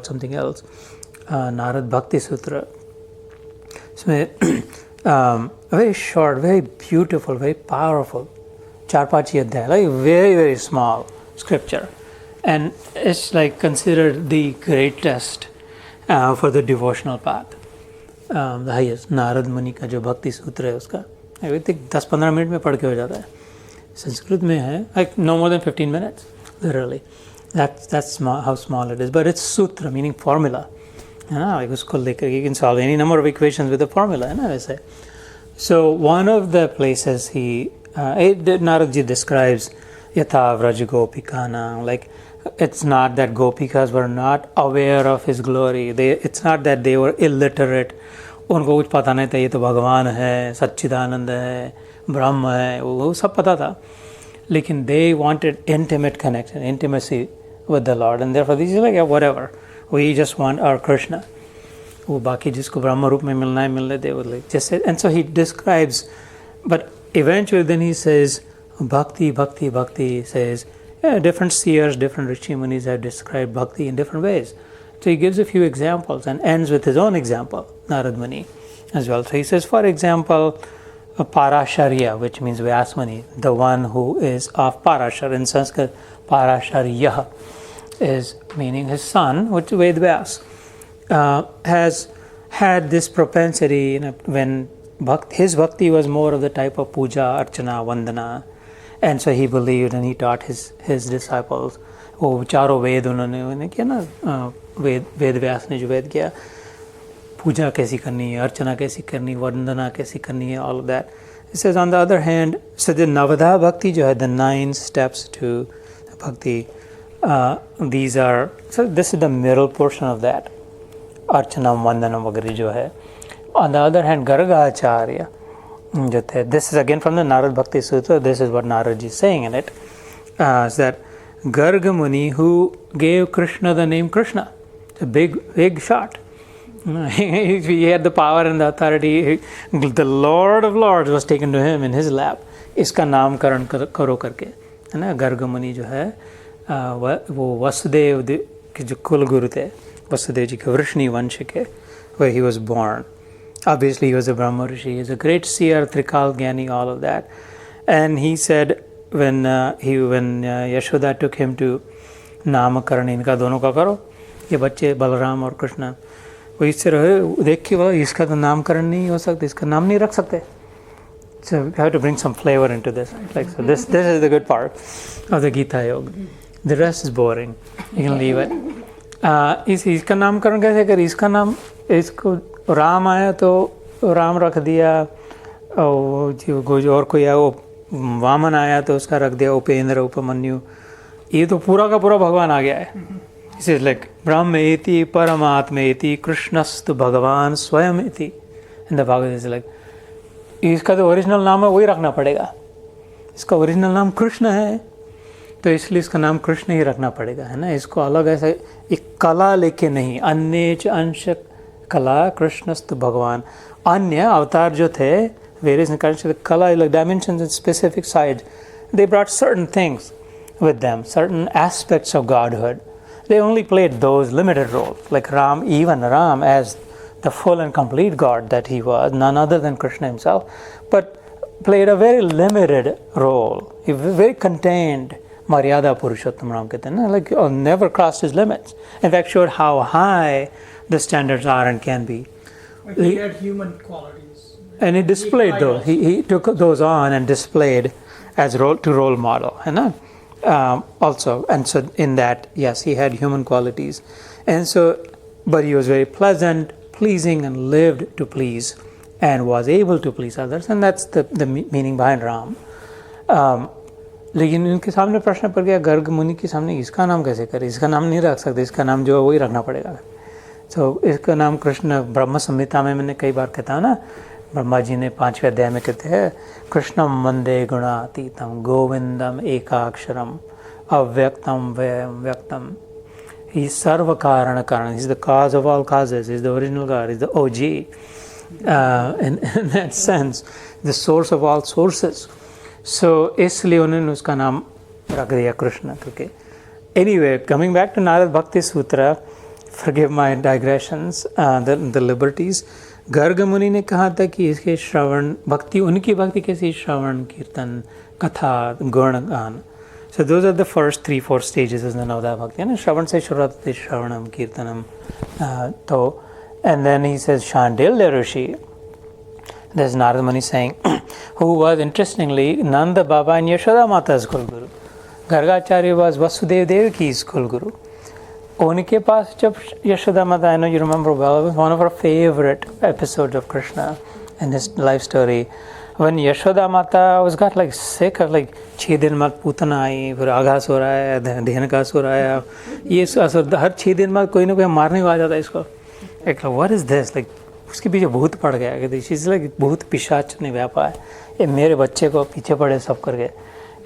something else. Narad Bhakti Sutra. इसमें very short, very beautiful, very powerful, 4-5 अध्याय, like very, very small scripture. And it's like considered the greatest for the devotional path. The highest, Narad मुनि का जो भक्ति सूत्र है उसका, I think 10-15 minute में पढ़ के हो जाता है. संस्कृत में है, like no more than 15 minutes, literally. That's small, how small it is. But it's sutra, meaning formula. Like उसको लेकर you can solve any number of equations with a formula, है ना वैसे. So one of the places Narad Ji describes Yatha Vraj Gopikana, like it's not that Gopikas were not aware of his glory. It's not that they were illiterate. उनको कुछ पता नहीं था ये तो भगवान है, सच्चिदानंद है, ब्रह्म है, वो सब पता था. लेकिन they wanted intimate connection, intimacy with the Lord, and therefore this is like, yeah, whatever. We just want our Krishna. वो बाकी जिसको ब्रह्म रूप में मिलना है मिलने दे, like just say. And so he describes, but eventually then he says, bhakti, bhakti, bhakti. He says, yeah, different seers, different Rishi Munis have described bhakti in different ways. So he gives a few examples and ends with his own example, Narad Muni, as well. So he says, for example, Parasharya, which means Vyasmuni, the one who is of Parashar. In Sanskrit, Parasharya is meaning his son, which is Ved Vyas, has had this propensity, when his bhakti was more of the type of puja, archana, vandana, and so he believed and he taught his disciples. वो चारों वेद उन्होंने किया ना, वेद व्यास ने जो वेद किया, पूजा कैसी करनी है, अर्चना कैसी करनी, वंदना कैसी करनी है, all of that. It says on the other hand, so the Navadha Bhakti जो है, the 9 steps to Bhakti, these are, so this is the middle portion of that, Archanam, Vandanam वगैरह जो है. On the other hand, Garga Acharya, जो थे, this is again from the Narad Bhakti Sutra, this is what Narad Ji is saying in it, is that Garga Muni, who gave Krishna the name Krishna, a big shot. He had the power and the authority. The Lord of Lords was taken to him in his lap. इसका नामकरण करो करके, है ना. गर्ग मुनि जो है, वो वसुदेव के जो कुल गुरु थे, वसुदेव जी के वृष्णि वंश के, where he was born. Obviously he was a Brahma Rishi. He was a great seer, Trikal Gyani, all of that. And he said, when Yashoda took him to नामकरण इनका दोनों का करो, ये बच्चे बलराम और कृष्ण, वो इससे रहे, देख के बोला इसका तो नामकरण नहीं हो सकता, इसका नाम नहीं रख सकते. So we have to bring some flavor into this. Like, so this is the good part of the Gita Yoga. The rest is boring. You can leave it. इसका नामकरण कैसे करें? इसका नाम, इसको राम आया तो राम रख दिया, और कोई आया वो वामन आया तो उसका रख दिया उपेंद्र, उपमन्यु. ये तो पूरा का पूरा भगवान आ गया है. This is like Brahma-iti, Paramatma-iti, Krishnastu Bhagavan Swayam-iti. And the Bhagavad is like, इसका तो ओरिजिनल नाम है, वही रखना पड़ेगा. इसका ओरिजिनल नाम कृष्ण है, तो इसलिए इसका नाम कृष्ण ही रखना पड़ेगा, है ना. इसको अलग ऐसे एक कला लेके नहीं, अन्य च अंश कला कृष्णस्तु भगवान. अन्य अवतार जो थे, various incarnations, kala, like dimensions and specific sides, they brought certain things with them, certain aspects of Godhood. They only played those limited roles, like Ram, even Ram as the full and complete God that he was, none other than Krishna himself, but played a very limited role, a very contained Maryada Purushottam Ram कहते हैं ना, like never crossed his limits. In fact, showed how high the standards are and can be. But he had human qualities. And he displayed those. He took those on and displayed as role model, है ना. Also, and so in that, yes, he had human qualities, and so, but he was very pleasant, pleasing, and lived to please, and was able to please others, and that's the meaning behind Ram. लेकिन उनके सामने प्रश्न पड़ गया, गर्ग मुनि के सामने इसका नाम कैसे करें? इसका नाम नहीं रख सकते, इसका नाम जो है वही रखना पड़ेगा. तो इसका नाम कृष्ण, ब्रह्म संहिता में मैंने कई बार कहता हूँ ना, ब्रह्मा जी ने 5वें अध्याय में कहते हैं, कृष्णम वंदे गुणातीतम गोविंदम एकाक्षरम अव्यक्तम व्यक्तम. He is सर्व कारण कारण. He is the cause of all causes. He is the original God. He is the OG. In that sense, the source of all sources. So इसलिए उन्होंने उसका नाम रख दिया कृष्ण करके. Anyway, coming back to Narad Bhakti Sutra, forgive my digressions, the liberties. Garg मुनि ने कहा था कि इसके श्रवण भक्ति, उनकी भक्ति कैसी, श्रवण कीर्तन कथा गुण गान. So those are the first 3-4 stages in the Navadha Bhakti. And Shravan से शुरुआत होती है, श्रवणम कीर्तनम. तो and then he says Shandilya Rishi. There's Narad Muni saying, who was interestingly Nanda Baba and Yashoda Mata's Guru. Gargacharya was Vasudev Devaki's Guru. उनके पास जब यशोदा माता, I know you remember well, it was one of our favorite episodes of Krishna and his life story. When Yashoda Mata was got like sick of like 6 दिन बाद पूतना आई, फिर आघास हो रहा है, धेनुकास हो रहा है, ये असुर हर 6 दिन बाद कोई ना कोई मारने को आ जाता है इसको. Like what is this? Like उसके पीछे भूत पड़ गया, कहते she's like भूत पिशाच ने व्यापा है, ये मेरे बच्चे को पीछे पड़े सब करके.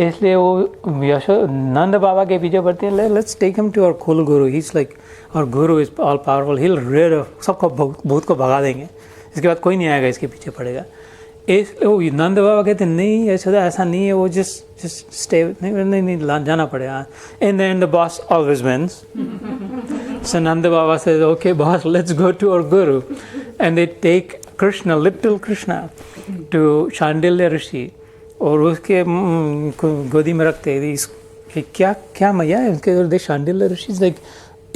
इसलिए वो यशो नंद बाबा के पीछे पड़ते हैं. Let's take him to our cool guru. He's like our guru is all powerful. He'll rid of सबको भूत को भगा देंगे, इसके बाद कोई नहीं आएगा इसके पीछे पड़ेगा. वो नंद बाबा कहते नहीं यशोदा ऐसा नहीं है, वो just stay, नहीं जाना पड़ेगा. In the end the boss always wins. So Nanda Baba says, okay boss, let's go to our guru. And they take Krishna, little Krishna, to Shandilya Rishi. और उसके गोदी में रखते हैं. क्या क्या मैया है उसके. शांडिल्य ऋषि लाइक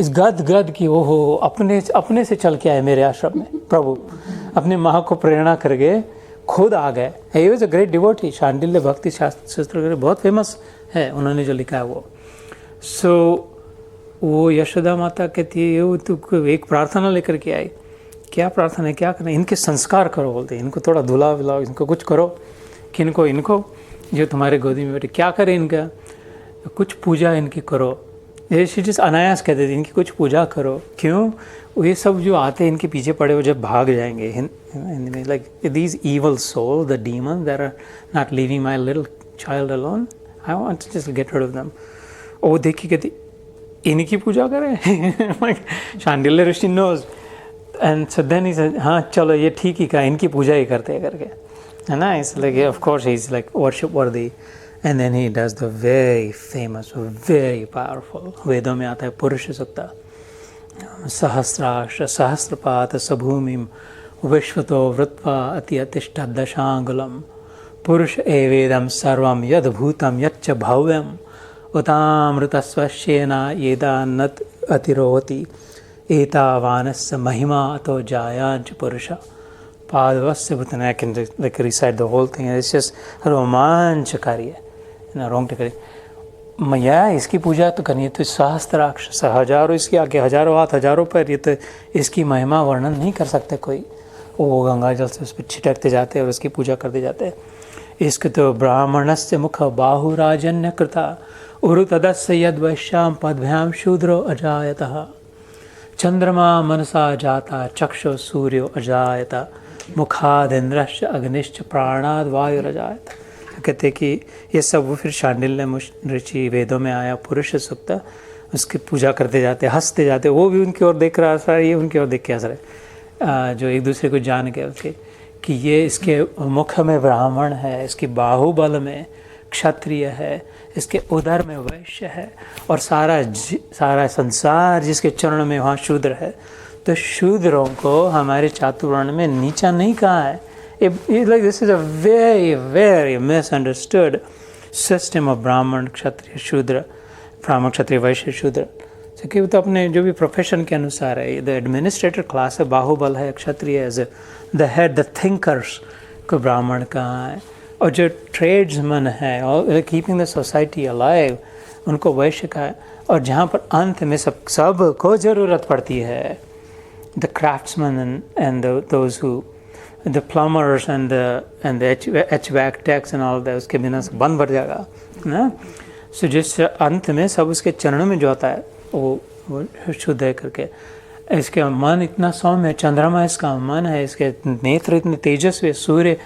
इस गद की ओहो अपने से चल के आए मेरे आश्रम में. प्रभु अपने माँ को प्रेरणा करके खुद आ गए. He was a great devotee. Shandilya भक्ति शास्त्र बहुत फेमस है, उन्होंने जो लिखा है वो. सो वो यशोदा माता कहती है वो तो एक प्रार्थना लेकर के आई. क्या प्रार्थना है, क्या करना है, इनके संस्कार करो बोलते हैं, इनको थोड़ा धुला विलाओ, इनको कुछ करो. किनको, इनको जो तुम्हारे गोदी में बैठे. क्या करें इनका, कुछ पूजा इनकी करो. ये जिस अनायास कहते थे इनकी कुछ पूजा करो. क्यों, ये सब जो आते हैं इनके पीछे पड़े हुए जब भाग जाएंगे हिंदी में, like these evil soul the demon that are not leaving my little child alone, I want to just get rid of them. और देखी कहती इनकी पूजा करें. Shandilya Rishi knows. And so then he said हाँ चलो ये ठीक ही कहा, इनकी पूजा ही करते हैं करके, है ना. It's like of course he's like worship worthy. And then he does the very famous, very powerful, वेदों में आता है पुरुष सूक्ता. सहस्राक्ष सहस्रपात सबूमिम विश्वतो वृत्वा अति अतिष्ठ दशांगुलम पुरुष एवेदम सर्वम यद भूतम यच्च भव्यम उतामृतस्वश्येना येदानत अतिरोहति एतावानस्य महिमा अतो जायांच पुरुष पादवस्य भूतन. I can like recite the whole thing. It's just रोमांचकारी है ना, रोंगटे. मैया इसकी पूजा तो करनी है तो सहस्त्राक्ष हजारों इसके आगे, हजारों हाथ हजारों पैर, ये तो इसकी महिमा वर्णन नहीं कर सकते कोई. वो गंगा जल से उस पर छिटकते जाते हैं और उसकी पूजा करते जाते हैं. इसके तो ब्राह्मणस्य मुख बाहुराजन्य कृता उरुतदस्य यद वैश्याम पद्भ्याम शूद्रो अजायतः चंद्रमा मनसा जाता चक्षु सूर्यो अजायता मुखादिंद्रश्च अग्निश्च प्राणाद वायुरजायत. कहते कि ये सब वो फिर शांडिल्य ऋषि वेदों में आया पुरुष सूक्त, उसकी पूजा करते जाते, हंसते जाते. वो भी उनकी ओर देख रहा है, ये उनकी ओर देख के हंस रहे, जो एक दूसरे को जान के उसके कि ये इसके मुख में ब्राह्मण है, इसकी बाहुबल में क्षत्रिय है, इसके उदर में वैश्य है, और सारा संसार जिसके चरण में वहाँ शूद्र है. तो शूद्रों को हमारे चातुर्वर्ण में नीचा नहीं कहा है. Like this is a very very misunderstood system of ब्राह्मण क्षत्रिय शूद्र, ब्राह्मण क्षत्रिय वैश्य शूद्र. क्योंकि तो अपने जो भी प्रोफेशन के अनुसार है. द एडमिनिस्ट्रेटर क्लास है, बाहुबल है, क्षत्रिय है, द हेड द थिंकर्स को ब्राह्मण कहा है, और जो ट्रेड्समैन है और कीपिंग द सोसाइटी अलाइव उनको वैश्य का है. और जहाँ पर अंत में सब को ज़रूरत पड़ती है, the craftsman and those who the plumbers and the HVAC techs and all that, उसके बिना सब बंद भर जाएगा ना. सो जिस अंत में सब उसके चरणों में जो आता है वो शुद्ध है करके. इसके मन इतना सौम्य, चंद्रमा इसका मन है, इसके नेत्र इतने तेजस्वी, सूर्य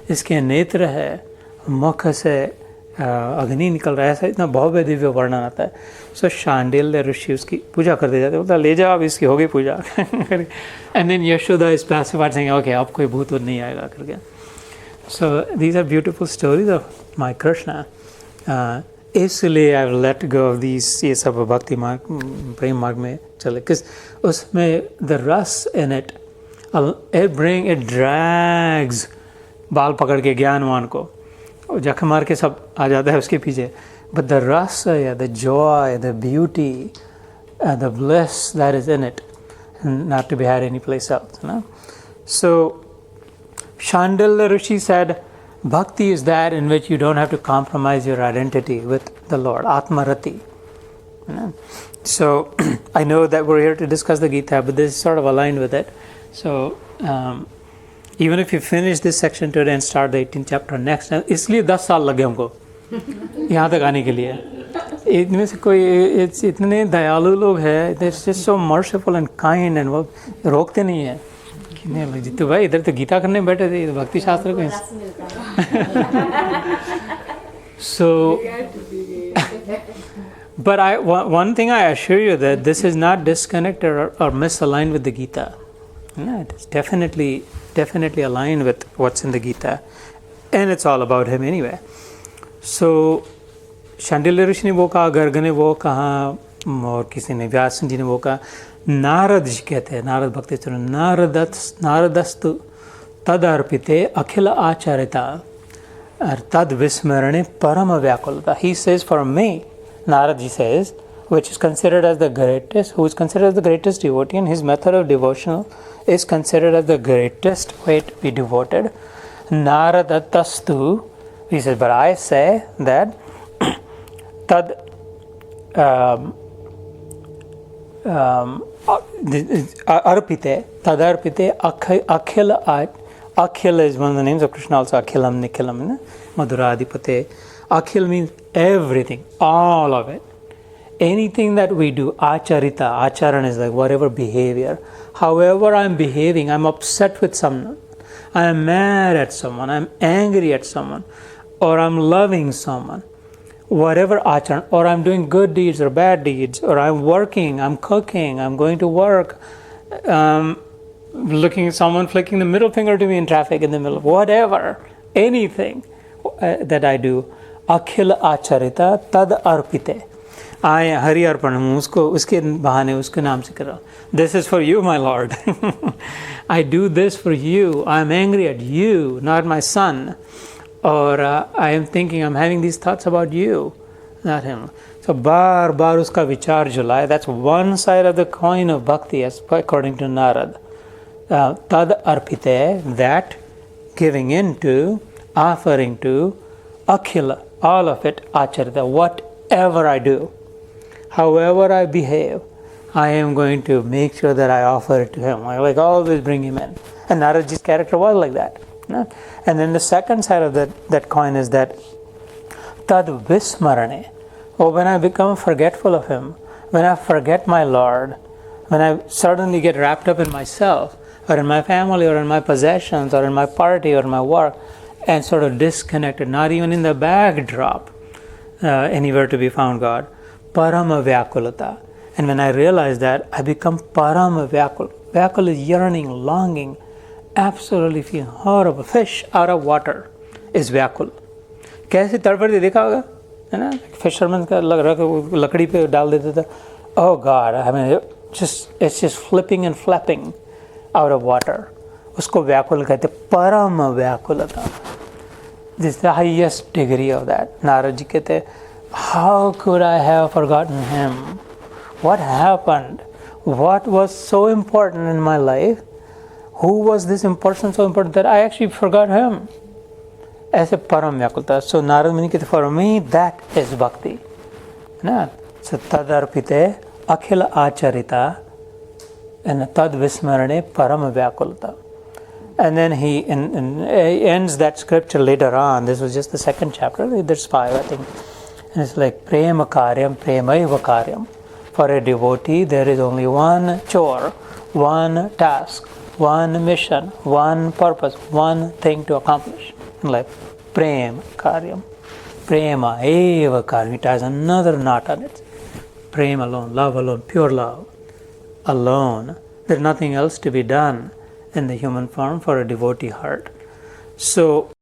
इसके नेत्र है, मुख से अग्नि निकल रहा है, ऐसा इतना भव्य दिव्य वर्णन आता है. सो शांडिल्य ऋषि उसकी पूजा करते जाते, बोलता ले जाओ अब इसकी होगी पूजा. And then Yashoda is classified saying okay अब कोई भूत नहीं आएगा करके. So these are beautiful stories of my Krishna. इसलिए I let go of these. ये सब भक्ति मार्ग प्रेम मार्ग में actually, because the rus in it drags बाल पकड़ के ज्ञानवान को जख मार के सब आ जाता है उसके पीछे. But the rasa, the joy, the beauty, the bliss that is in it, not to be had any place else. So Shandilya Rishi said, Bhakti is that in which you don't have to compromise your identity with the Lord, Atmarati. So I know that we're here to discuss the Gita, but this is sort of aligned with it. So even if you finish this section today and start the 18th chapter next, इसलिए 10 साल लगे हमको यहाँ तक आने के लिए. इनमें से कोई इतने दयालु लोग हैं, they're just so merciful and kind, and वो रोकते नहीं है. जीतू भाई इधर तो गीता करने बैठे थे, भक्ति शास्त्र को. So but one thing I assure you that this is not disconnected or misaligned with the Gita. No, it is definitely aligned with what's in the Gita, and it's all about him anyway. So Shandilya ऋषि ने वो कहा, गर्ग ने वो कहा, और किसी ने व्यास जी ने वो कहा. नारद जी कहते हैं, नारद भक्ति नारदस्तु तद अर्पिते अखिल आचारिता तद विस्मरणे परम व्याकुलता. He says, for me, Narad ji says, which is considered as the greatest, who is considered as the greatest devotee, and his method of devotional is considered as the greatest way to be devoted. Naradastastu, he says, but I say that tad arpite, tadarpite akhil is one of the names of Krishna also, akhilam nikhilam, madhuradipate. Akhil means everything, all of it. Anything that we do, acharita, acharan is like whatever behavior. However I'm behaving, I'm upset with someone, I'm mad at someone, I'm angry at someone, or I'm loving someone, whatever acharan, or I'm doing good deeds or bad deeds, or I'm working, I'm cooking, I'm going to work, looking at someone flicking the middle finger to me in traffic in the middle, whatever, anything that I do, akhil acharita tad arpite. I hari arpanam, uske bahane, uske naam se kar raha. This is for you, my Lord. I do this for you. I'm angry at you, not my son. Or I am thinking, I'm having these thoughts about you, not him. So bar uska vichar julai. That's one side of the coin of bhakti, as according to Narad. Tad arpite, that giving into, offering to, akhila, all of it, acharita, whatever I do, however I behave, I am going to make sure that I offer it to him. I always bring him in. And Naradji's character was like that. And then the second side of that coin is that tad vismarane, when I become forgetful of him, when I forget my Lord, when I suddenly get wrapped up in myself, or in my family, or in my possessions, or in my party, or in my work, and sort of disconnected, not even in the backdrop, anywhere to be found God. Parama vyakulata. And when I realize that, I become parama vyakul. Vyakul is yearning, longing, absolutely feeling horrible. Fish out of water is vyakul. कैसे तड़पड़ते देखा होगा, है ना? Fishermen का लकड़ी पे डाल देते थे. Oh God, I mean, it's just flipping and flapping out of water. उसको व्याकुल कहते, परम व्याकुलता. This is the highest degree of that. Narad ji कहते, how could I have forgotten him? What happened? What was so important in my life? Who was this person so important that I actually forgot him? ऐसे परम व्याकुलता. So Narad Muni कहते, for me that is bhakti. ना? So tadarpite akhila acharita and tad vismarane param vyakulta. And then he ends that scripture later on. This was just the second chapter. There's 5, I think. And it's like prema karyam, premaiva karyam. For a devotee, there is only one chore, one task, one mission, one purpose, one thing to accomplish in life. Prema karyam. Prema eva karyam. It has another knot on it. Prema alone, love alone, pure love alone. There's nothing else to be done in the human form for a devotee heart. So